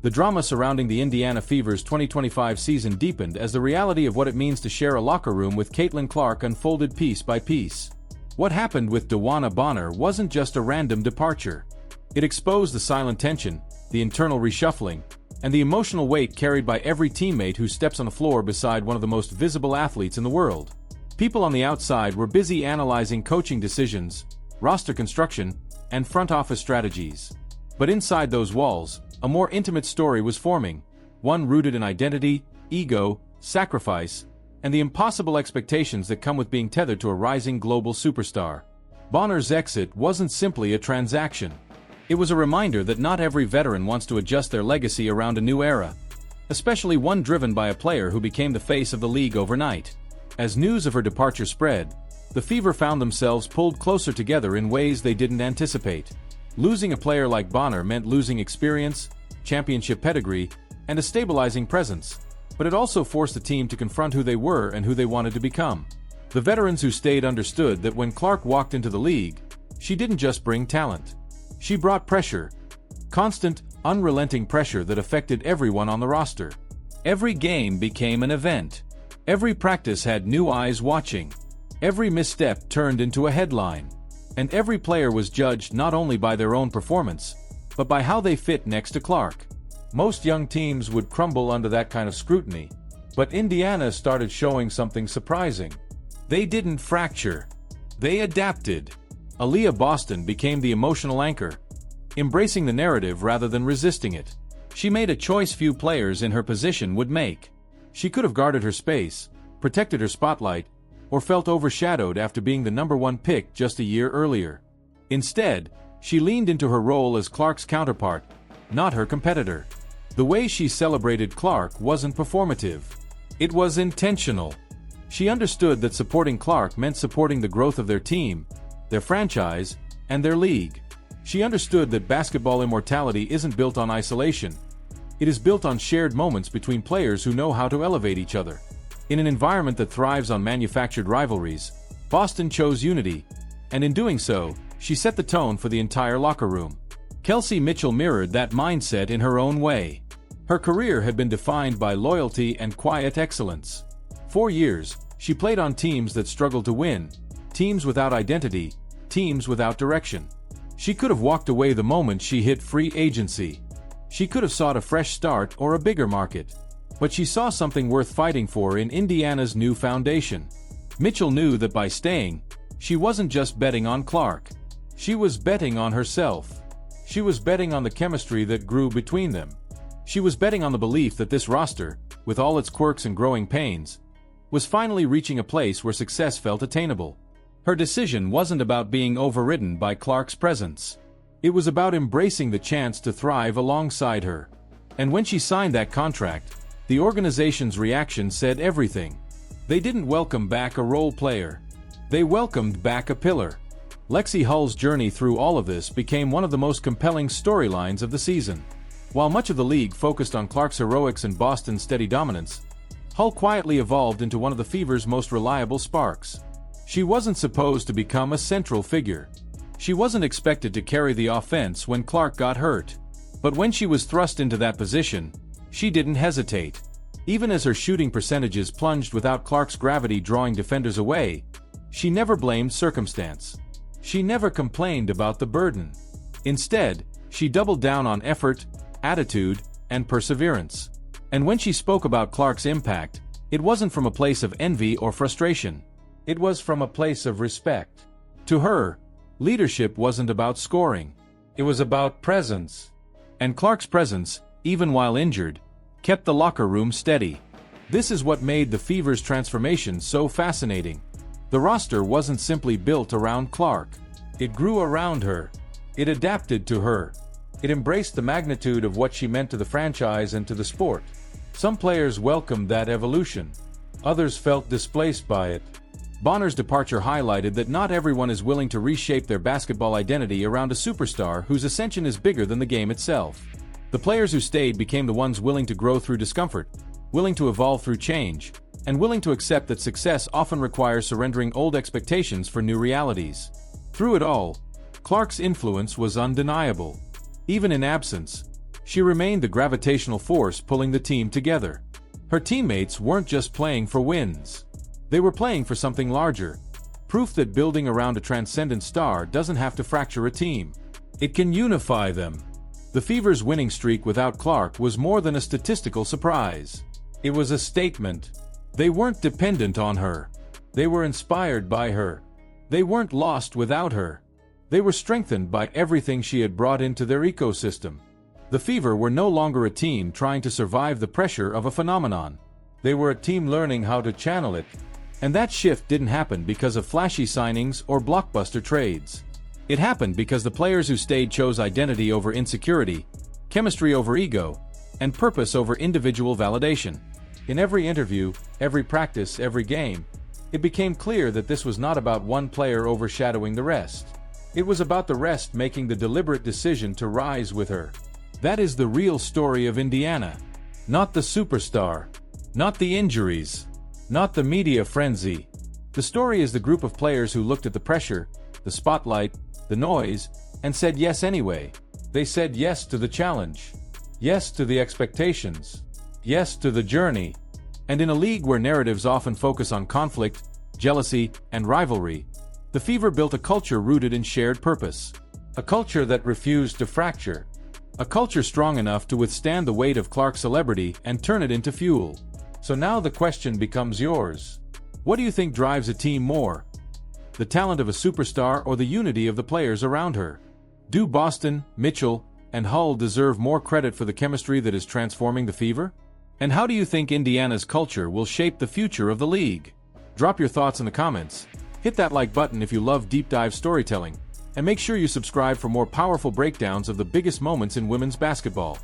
The drama surrounding the Indiana Fever's 2025 season deepened as the reality of what it means to share a locker room with Caitlin Clark unfolded piece by piece. What happened with DeWanna Bonner wasn't just a random departure. It exposed the silent tension, the internal reshuffling, and the emotional weight carried by every teammate who steps on the floor beside one of the most visible athletes in the world. People on the outside were busy analyzing coaching decisions, roster construction, and front office strategies. But inside those walls, a more intimate story was forming, one rooted in identity, ego, sacrifice, and the impossible expectations that come with being tethered to a rising global superstar. Bonner's exit wasn't simply a transaction. It was a reminder that not every veteran wants to adjust their legacy around a new era, especially one driven by a player who became the face of the league overnight. As news of her departure spread, the Fever found themselves pulled closer together in ways they didn't anticipate. Losing a player like Bonner meant losing experience, championship pedigree, and a stabilizing presence, but it also forced the team to confront who they were and who they wanted to become. The veterans who stayed understood that when Clark walked into the league, she didn't just bring talent. She brought pressure. Constant, unrelenting pressure that affected everyone on the roster. Every game became an event. Every practice had new eyes watching. Every misstep turned into a headline. And every player was judged not only by their own performance, but by how they fit next to Clark. Most young teams would crumble under that kind of scrutiny, but Indiana started showing something surprising. They didn't fracture. They adapted. Aaliyah Boston became the emotional anchor, embracing the narrative rather than resisting it. She made a choice few players in her position would make. She could have guarded her space, protected her spotlight, or felt overshadowed after being the #1 pick just a year earlier. Instead, she leaned into her role as Clark's counterpart, not her competitor. The way she celebrated Clark wasn't performative. It was intentional. She understood that supporting Clark meant supporting the growth of their team, their franchise, and their league. She understood that basketball immortality isn't built on isolation. It is built on shared moments between players who know how to elevate each other. In an environment that thrives on manufactured rivalries, Boston chose unity, and in doing so, she set the tone for the entire locker room. Kelsey Mitchell mirrored that mindset in her own way. Her career had been defined by loyalty and quiet excellence. 4 years, she played on teams that struggled to win, teams without identity, teams without direction. She could have walked away the moment she hit free agency. She could have sought a fresh start or a bigger market. But she saw something worth fighting for in Indiana's new foundation. Mitchell knew that by staying, she wasn't just betting on Clark. She was betting on herself. She was betting on the chemistry that grew between them. She was betting on the belief that this roster, with all its quirks and growing pains, was finally reaching a place where success felt attainable. Her decision wasn't about being overridden by Clark's presence. It was about embracing the chance to thrive alongside her. And when she signed that contract, the organization's reaction said everything. They didn't welcome back a role player. They welcomed back a pillar. Lexi Hull's journey through all of this became one of the most compelling storylines of the season. While much of the league focused on Clark's heroics and Boston's steady dominance, Hull quietly evolved into one of the Fever's most reliable sparks. She wasn't supposed to become a central figure. She wasn't expected to carry the offense when Clark got hurt. But when she was thrust into that position, she didn't hesitate. Even as her shooting percentages plunged without Clark's gravity drawing defenders away, she never blamed circumstance. She never complained about the burden. Instead, she doubled down on effort, attitude, and perseverance. And when she spoke about Clark's impact, it wasn't from a place of envy or frustration. It was from a place of respect. To her, leadership wasn't about scoring. It was about presence. And Clark's presence, even while injured, kept the locker room steady. This is what made the Fever's transformation so fascinating. The roster wasn't simply built around Clark. It grew around her. It adapted to her. It embraced the magnitude of what she meant to the franchise and to the sport. Some players welcomed that evolution. Others felt displaced by it. Bonner's departure highlighted that not everyone is willing to reshape their basketball identity around a superstar whose ascension is bigger than the game itself. The players who stayed became the ones willing to grow through discomfort, willing to evolve through change, and willing to accept that success often requires surrendering old expectations for new realities. Through it all, Clark's influence was undeniable. Even in absence, She remained the gravitational force pulling the team together. Her teammates weren't just playing for wins. They were playing for something larger. Proof that building around a transcendent star doesn't have to fracture a team. It can unify them. The Fever's winning streak without Clark was more than a statistical surprise. It was a statement. They weren't dependent on her. They were inspired by her. They weren't lost without her. They were strengthened by everything she had brought into their ecosystem. The Fever were no longer a team trying to survive the pressure of a phenomenon. They were a team learning how to channel it. And that shift didn't happen because of flashy signings or blockbuster trades. It happened because the players who stayed chose identity over insecurity, chemistry over ego, and purpose over individual validation. In every interview, every practice, every game, it became clear that this was not about one player overshadowing the rest. It was about the rest making the deliberate decision to rise with her. That is the real story of Indiana. Not the superstar. Not the injuries. Not the media frenzy. The story is the group of players who looked at the pressure, the spotlight, the noise, and said yes anyway. They said yes to the challenge. Yes to the expectations. Yes to the journey. And in a league where narratives often focus on conflict, jealousy, and rivalry, the Fever built a culture rooted in shared purpose. A culture that refused to fracture. A culture strong enough to withstand the weight of Clark's celebrity and turn it into fuel. So now the question becomes yours. What do you think drives a team more? The talent of a superstar or the unity of the players around her? Do Boston, Mitchell, and Hull deserve more credit for the chemistry that is transforming the Fever? And how do you think Indiana's culture will shape the future of the league? Drop your thoughts in the comments. Hit that like button if you love deep dive storytelling. And make sure you subscribe for more powerful breakdowns of the biggest moments in women's basketball.